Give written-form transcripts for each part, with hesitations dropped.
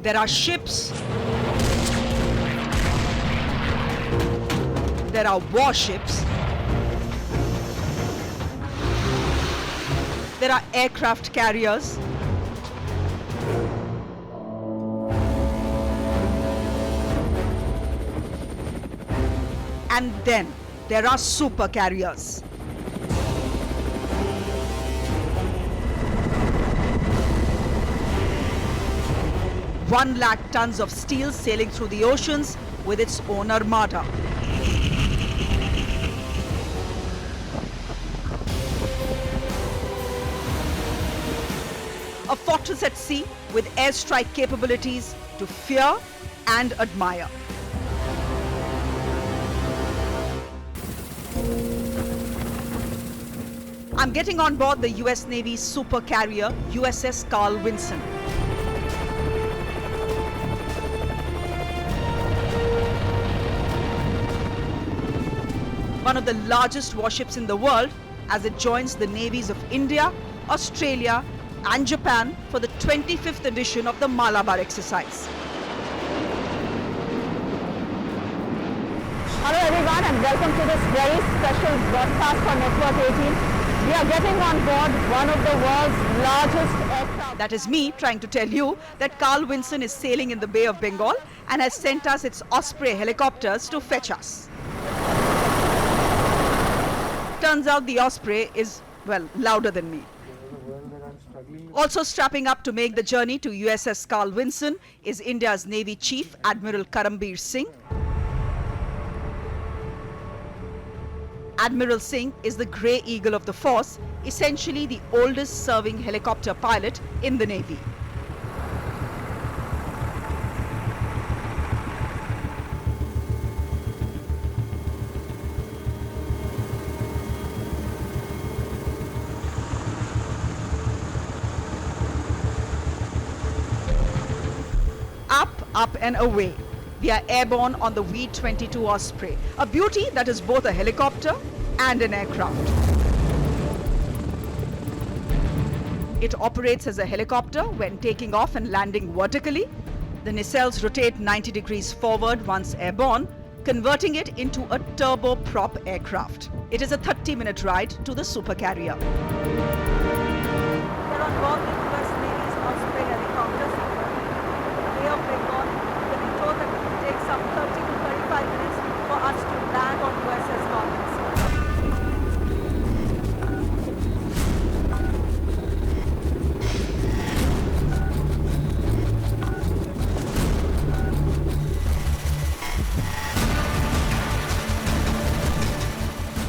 There are ships. There are warships. There are aircraft carriers. And then there are supercarriers. One lakh tons of steel sailing through the oceans with its own armada. A fortress at sea with airstrike capabilities to fear and admire. I'm getting on board the US Navy's supercarrier USS Vinson. One of the largest warships in the world, as it joins the navies of India, Australia and Japan for the 25th edition of the Malabar exercise. Hello everyone and welcome to this very special broadcast for Network 18. We are getting on board one of the world's largest aircraft. That is me trying to tell you that Vinson is sailing in the Bay of Bengal and has sent us its Osprey helicopters to fetch us. Turns out the Osprey is, well, louder than me. Also strapping up to make the journey to USS Vinson is India's Navy Chief Admiral Karambir Singh. Admiral Singh is the Grey Eagle of the force, essentially the oldest serving helicopter pilot in the Navy. Up and away. We are airborne on the V-22 Osprey, a beauty that is both a helicopter and an aircraft. It operates as a helicopter when taking off and landing vertically. The nacelles rotate 90 degrees forward once airborne, converting it into a turboprop aircraft. It is a 30-minute ride to the supercarrier. We're on board the US Navy's Osprey helicopter. Bay of Bengal, we've been told that it will take some 30 to 35 minutes for us to land on USS Vinson.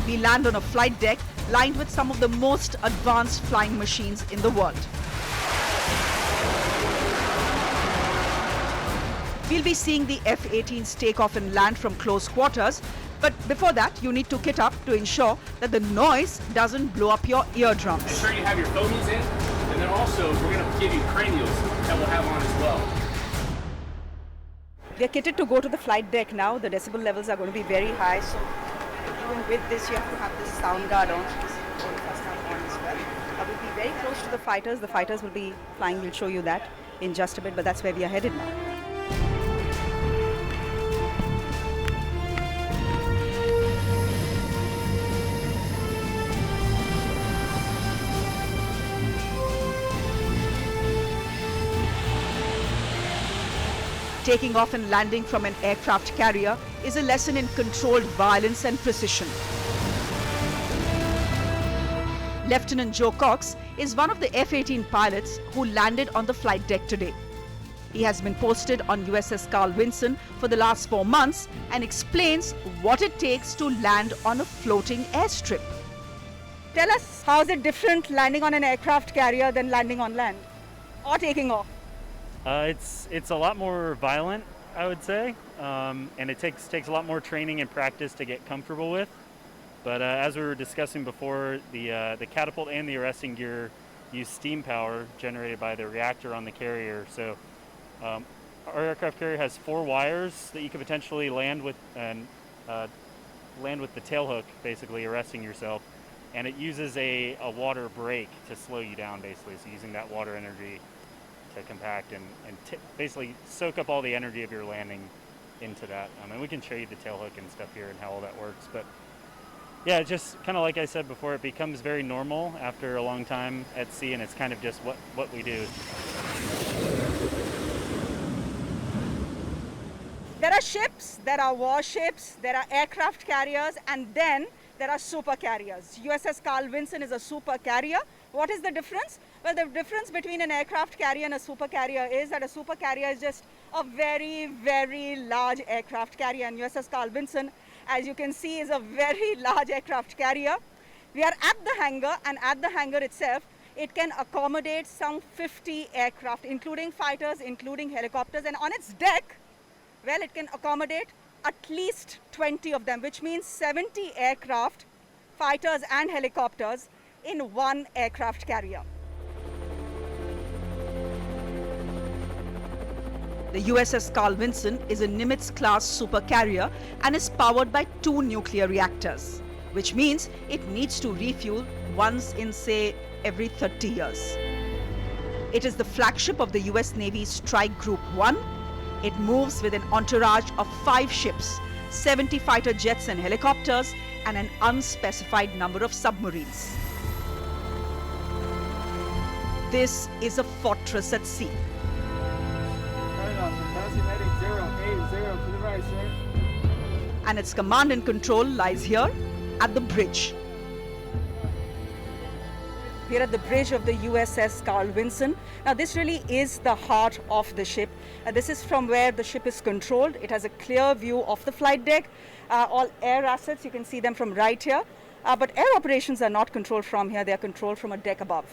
We land on a flight deck lined with some of the most advanced flying machines in the world. We'll be seeing the F-18s take off and land from close quarters, but before that, you need to kit up to ensure that the noise doesn't blow up your eardrums. Make sure you have your foamies in, and then also we're going to give you cranials that we'll have on as well. We're kitted to go to the flight deck now. The decibel levels are going to be very high, so even with this, you have to have this sound guard on. We'll be very close to the fighters. The fighters will be flying. We'll show you that in just a bit, but that's where we are headed now. Taking off and landing from an aircraft carrier is a lesson in controlled violence and precision. Lieutenant Joe Cox is one of the F-18 pilots who landed on the flight deck today. He has been posted on USS Vinson for the last 4 months and explains what it takes to land on a floating airstrip. Tell us, how is it different landing on an aircraft carrier than landing on land or taking off? It's a lot more violent, I would say, and it takes a lot more training and practice to get comfortable with. But as we were discussing before, the catapult and the arresting gear use steam power generated by the reactor on the carrier. So our aircraft carrier has 4 wires that you could potentially land with and land with the tail hook, basically arresting yourself. And it uses a water brake to slow you down, basically, so using that water energy. to compact and basically soak up all the energy of your landing into that. And we can show you the tailhook and stuff here and how all that works. But yeah, just kind of like I said before, it becomes very normal after a long time at sea, and it's kind of just what we do. There are ships, there are warships, there are aircraft carriers, and then there are supercarriers. USS Carl Vinson is a supercarrier. What is the difference? Well, the difference between an aircraft carrier and a supercarrier is that a supercarrier is just a very, very large aircraft carrier. And USS Carl Vinson, as you can see, is a very large aircraft carrier. We are at the hangar, and at the hangar itself, it can accommodate some 50 aircraft, including fighters, including helicopters. And on its deck, well, it can accommodate at least 20 of them, which means 70 aircraft, fighters and helicopters in one aircraft carrier. The USS Carl Vinson is a Nimitz-class supercarrier and is powered by 2 nuclear reactors, which means it needs to refuel once in, say, every 30 years. It is the flagship of the US Navy Strike Group 1. It moves with an entourage of 5 ships, 70 fighter jets and helicopters, and an unspecified number of submarines. This is a fortress at sea. And its command and control lies here at the bridge. We're at the bridge of the USS Carl Vinson. Now, this really is the heart of the ship. This is from where the ship is controlled. It has a clear view of the flight deck. All air assets, you can see them from right here. But air operations are not controlled from here. They are controlled from a deck above.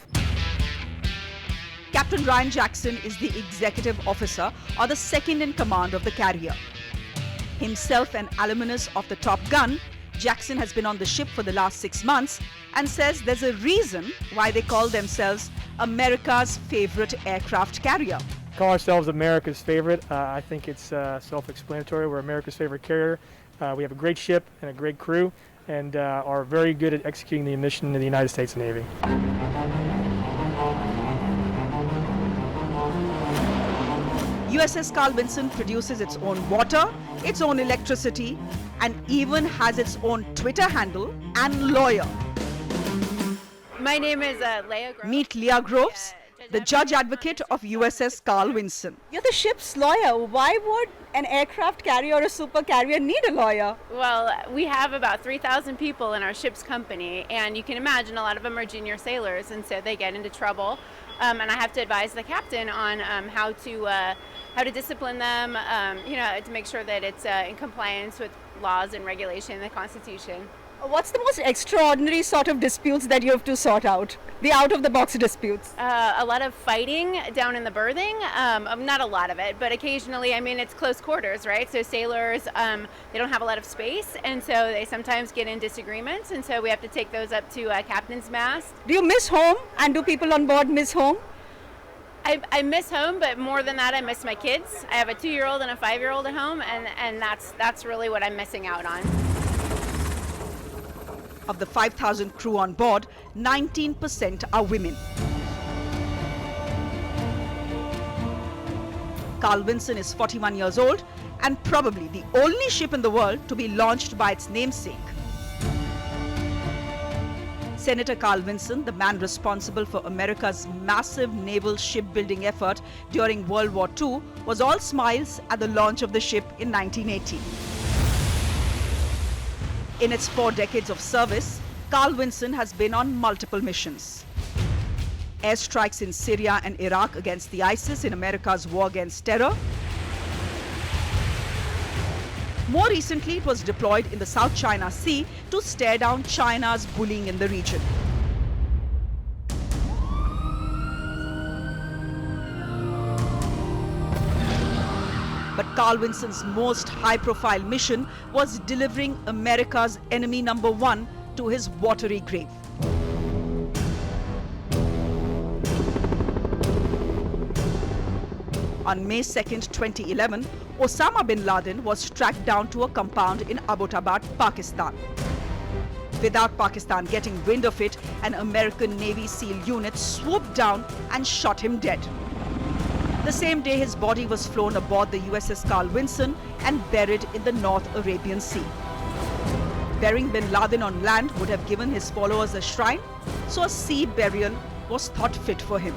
Captain Ryan Jackson is the executive officer or the second in command of the carrier. Himself an alumnus of the Top Gun, Jackson has been on the ship for the last 6 months and says there's a reason why they call themselves America's favorite aircraft carrier. Call ourselves America's favorite. I think it's self-explanatory. We're America's favorite carrier. We have a great ship and a great crew, and are very good at executing the mission of the United States Navy. USS Carl Vinson produces its own water, its own electricity, and even has its own Twitter handle and lawyer. My name is Leah Groves. Meet Leah Groves, the judge advocate of USS Carl Vinson. You're the ship's lawyer. Why would an aircraft carrier or a supercarrier need a lawyer? Well, we have about 3,000 people in our ship's company, and you can imagine a lot of them are junior sailors, and so they get into trouble. And I have to advise the captain on how to discipline them, to make sure that it's in compliance with laws and regulation in the Constitution. What's the most extraordinary sort of disputes that you have to sort out? The out-of-the-box disputes? A lot of fighting down in the berthing. Not a lot of it, but occasionally, it's close quarters, right? So sailors, they don't have a lot of space, and so they sometimes get in disagreements, and so we have to take those up to captain's mast. Do you miss home, and do people on board miss home? I miss home, but more than that, I miss my kids. I have a 2-year-old and a 5-year-old at home, and that's really what I'm missing out on. Of the 5,000 crew on board, 19% are women. Carl Vinson is 41 years old and probably the only ship in the world to be launched by its namesake. Senator Carl Vinson, the man responsible for America's massive naval shipbuilding effort during World War II, was all smiles at the launch of the ship in 1980. In its 4 decades of service, Carl Vinson has been on multiple missions. Airstrikes in Syria and Iraq against the ISIS in America's war against terror. More recently, it was deployed in the South China Sea to stare down China's bullying in the region. But Carl Vinson's most high-profile mission was delivering America's enemy number 1 to his watery grave. On May 2nd, 2011, Osama bin Laden was tracked down to a compound in Abbottabad, Pakistan. Without Pakistan getting wind of it, an American Navy SEAL unit swooped down and shot him dead. The same day, his body was flown aboard the USS Vinson and buried in the North Arabian Sea. Burying bin Laden on land would have given his followers a shrine, so a sea burial was thought fit for him.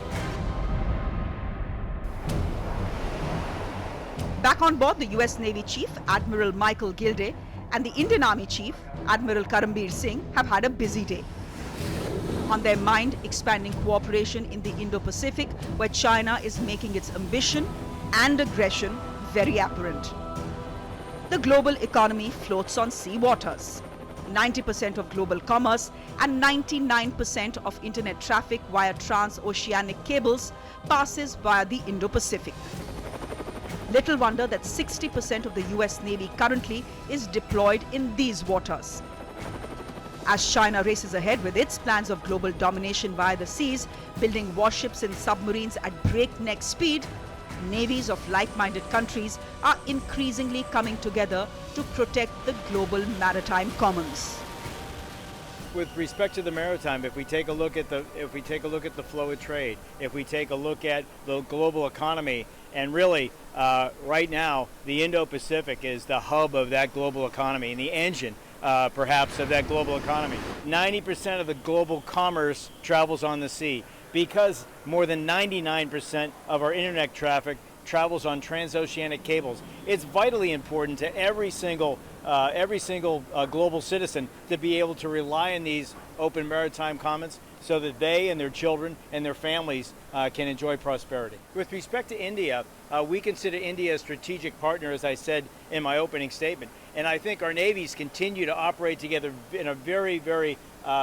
Back on board, the US Navy Chief, Admiral Michael Gilday, and the Indian Army Chief, Admiral Karambir Singh, have had a busy day. On their mind, expanding cooperation in the Indo-Pacific, where China is making its ambition and aggression very apparent. The global economy floats on sea waters. 90% of global commerce and 99% of internet traffic via transoceanic cables passes via the Indo-Pacific. Little wonder that 60% of the US Navy currently is deployed in these waters. As China races ahead with its plans of global domination via the seas, building warships and submarines at breakneck speed, navies of like-minded countries are increasingly coming together to protect the global maritime commons. With respect to the maritime, if we take a look at the flow of trade, if we take a look at the global economy, and really right now the Indo-Pacific is the hub of that global economy and the engine perhaps of that global economy. 90% of the global commerce travels on the sea because more than 99% of our internet traffic travels on transoceanic cables. It's vitally important to every single global citizen to be able to rely on these open maritime commons so that they and their children and their families can enjoy prosperity. With respect to India, we consider India a strategic partner, as I said in my opening statement. And I think our navies continue to operate together in a very, very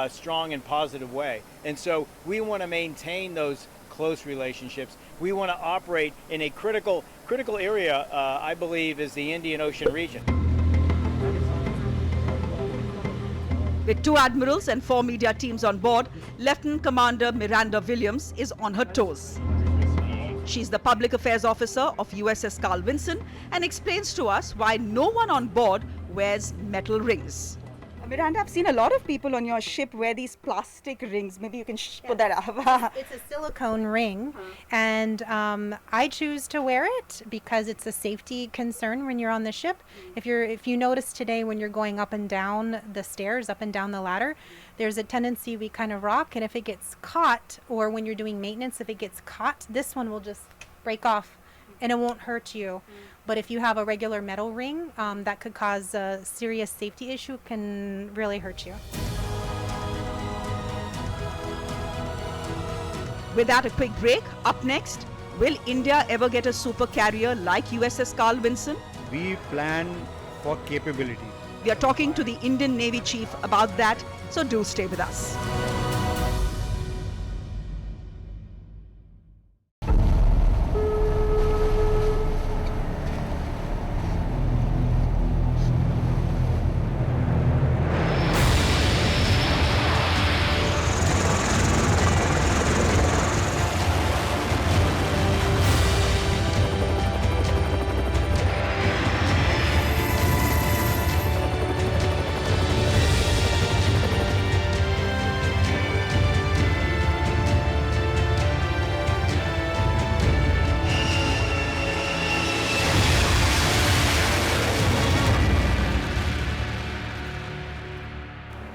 strong and positive way. And so we want to maintain those close relationships. We want to operate in a critical area, I believe, is the Indian Ocean region. With 2 admirals and 4 media teams on board, Lieutenant Commander Miranda Williams is on her toes. She's the public affairs officer of USS Vinson and explains to us why no one on board wears metal rings. Miranda, I've seen a lot of people on your ship wear these plastic rings. Maybe you can put that up. It's a silicone ring, and I choose to wear it because it's a safety concern when you're on the ship. If you notice today when you're going up and down the stairs, up and down the ladder, there's a tendency we kind of rock, and if it gets caught, or when you're doing maintenance, if it gets caught, this one will just break off and it won't hurt you. But if you have a regular metal ring, that could cause a serious safety issue, can really hurt you. With that, a quick break. Up next, will India ever get a supercarrier like USS Vinson? We plan for capability. We are talking to the Indian Navy Chief about that, so do stay with us.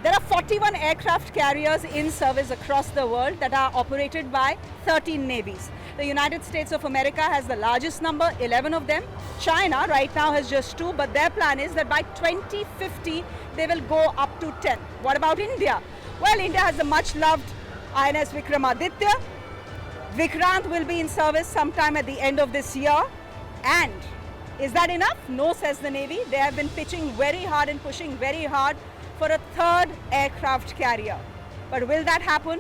There are 41 aircraft carriers in service across the world that are operated by 13 navies. The United States of America has the largest number, 11 of them. China right now has just 2, but their plan is that by 2050 they will go up to 10. What about India? Well, India has the much loved INS Vikramaditya. Vikrant will be in service sometime at the end of this year. And is that enough? No, says the Navy. They have been pitching very hard and pushing very hard for a 3rd aircraft carrier. But will that happen?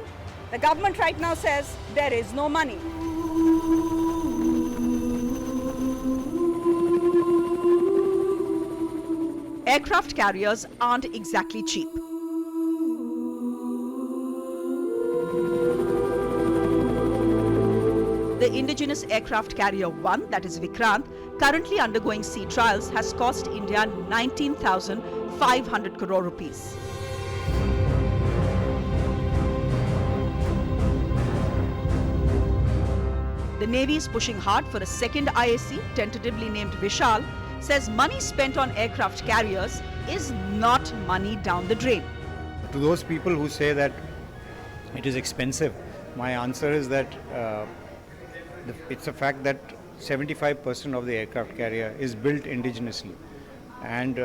The government right now says there is no money. Aircraft carriers aren't exactly cheap. The indigenous aircraft carrier 1, that is Vikrant, currently undergoing sea trials, has cost India 19,500 crore rupees. The Navy is pushing hard for a second IAC, tentatively named Vishal, says money spent on aircraft carriers is not money down the drain. To those people who say that it is expensive, my answer is that it's a fact that 75% of the aircraft carrier is built indigenously, and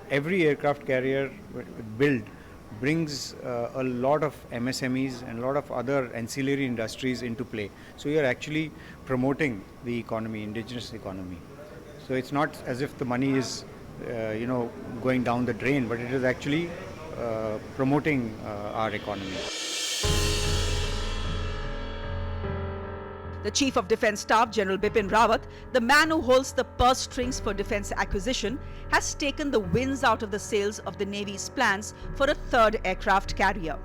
every aircraft carrier build brings a lot of MSMEs and a lot of other ancillary industries into play. So you are actually promoting the economy, indigenous economy. So it's not as if the money is going down the drain, but it is actually promoting our economy. The Chief of Defence Staff, General Bipin Rawat, the man who holds the purse strings for defence acquisition, has taken the winds out of the sails of the Navy's plans for a third aircraft carrier.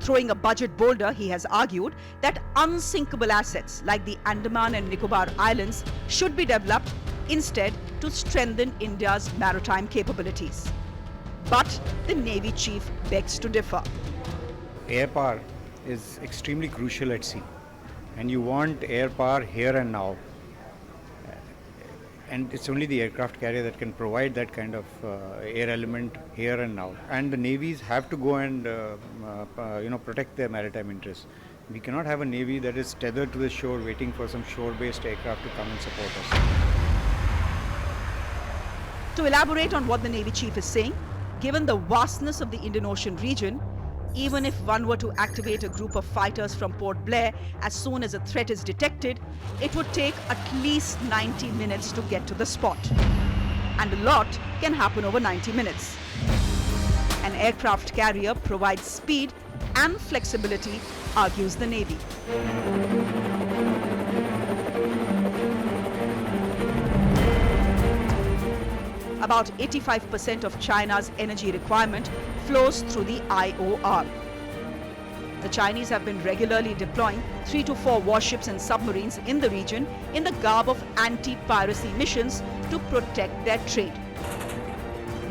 Throwing a budget boulder, he has argued that unsinkable assets like the Andaman and Nicobar Islands should be developed instead to strengthen India's maritime capabilities. But the Navy chief begs to differ. Air power is extremely crucial at sea, and you want air power here and now. And it's only the aircraft carrier that can provide that kind of air element here and now. And the navies have to go and protect their maritime interests. We cannot have a navy that is tethered to the shore waiting for some shore-based aircraft to come and support us. To elaborate on what the Navy chief is saying, given the vastness of the Indian Ocean region, even if one were to activate a group of fighters from Port Blair as soon as a threat is detected, it would take at least 90 minutes to get to the spot. And a lot can happen over 90 minutes. An aircraft carrier provides speed and flexibility, argues the Navy. About 85% of China's energy requirement flows through the IOR. The Chinese have been regularly deploying 3 to 4 warships and submarines in the region in the garb of anti-piracy missions to protect their trade.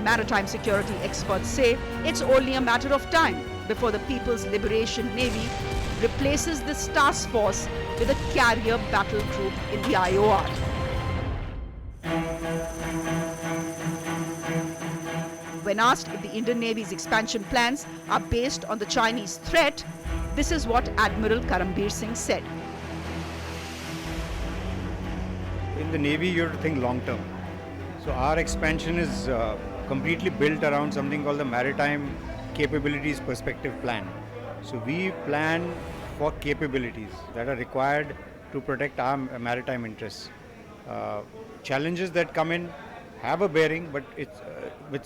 Maritime security experts say it's only a matter of time before the People's Liberation Navy replaces this task force with a carrier battle group in the IOR. When asked if the Indian Navy's expansion plans are based on the Chinese threat, this is what Admiral Karambir Singh said. In the Navy, you have to think long term. So our expansion is completely built around something called the Maritime Capabilities Perspective Plan. So we plan for capabilities that are required to protect our maritime interests. Challenges that come in have a bearing, but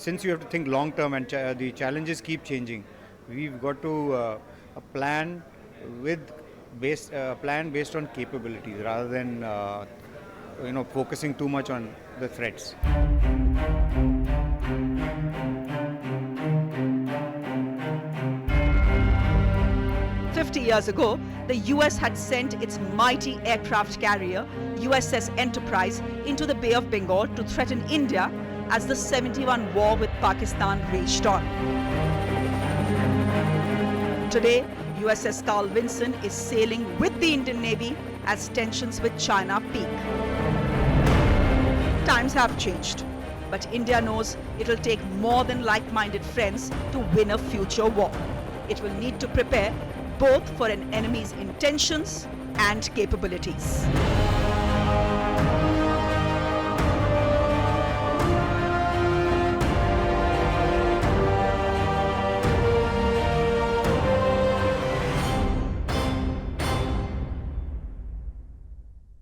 since you have to think long term and the challenges keep changing, we've got to plan based on capabilities rather than focusing too much on the threats. "50 years ago, the US had sent its mighty aircraft carrier, USS Enterprise, into the Bay of Bengal to threaten India as the '71 war with Pakistan raged on. Today, USS Carl Vinson is sailing with the Indian Navy as tensions with China peak. Times have changed, but India knows it will take more than like-minded friends to win a future war. It will need to prepare both for an enemy's intentions and capabilities.